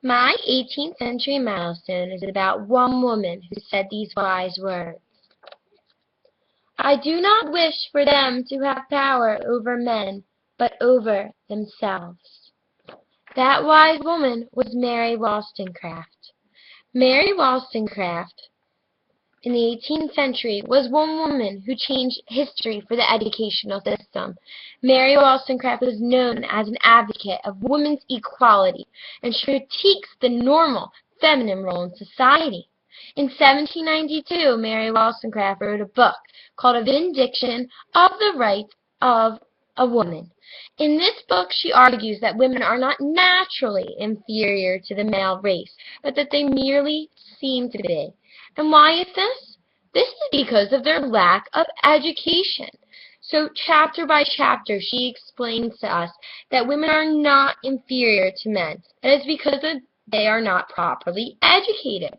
My 18th century milestone is about one woman who said these wise words. I do not wish for them to have power over men, but over themselves. That wise woman was Mary Wollstonecraft. Mary Wollstonecraft in the 18th century was one woman who changed history for the educational system. Mary Wollstonecraft was known as an advocate of women's equality and she critiques the normal feminine role in society. In 1792, Mary Wollstonecraft wrote a book called A Vindication of the Rights of a Woman. In this book, she argues that women are not naturally inferior to the male race, but that they merely seem to be. And why is this? This is because of their lack of education. So chapter by chapter, she explains to us that women are not inferior to men, and it's because they are not properly educated.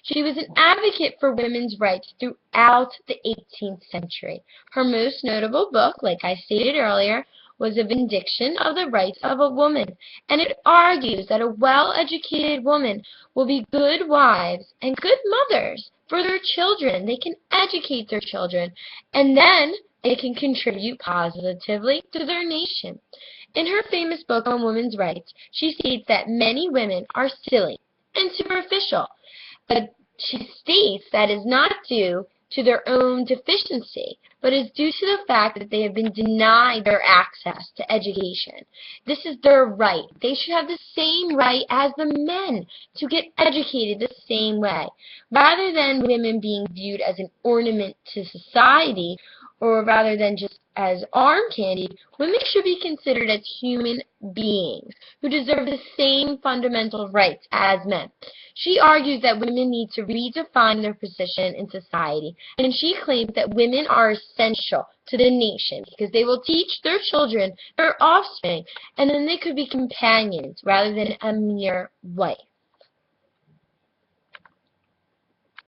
She was an advocate for women's rights throughout the 18th century. Her most notable book, like I stated earlier, was A Vindication of the Rights of a Woman, and it argues that a well-educated woman will be good wives and good mothers for their children. They can educate their children, and then they can contribute positively to their nation. In her famous book on women's rights, she states that many women are silly and superficial, but she states that is not due to their own deficiency, but is due to the fact that they have been denied their access to education. This is their right. They should have the same right as the men to get educated the same way. Rather than women being viewed as an ornament to society, or rather than just as arm candy, women should be considered as human beings who deserve the same fundamental rights as men. She argues that women need to redefine their position in society, and she claims that women are essential to the nation because they will teach their children, their offspring, and then they could be companions rather than a mere wife.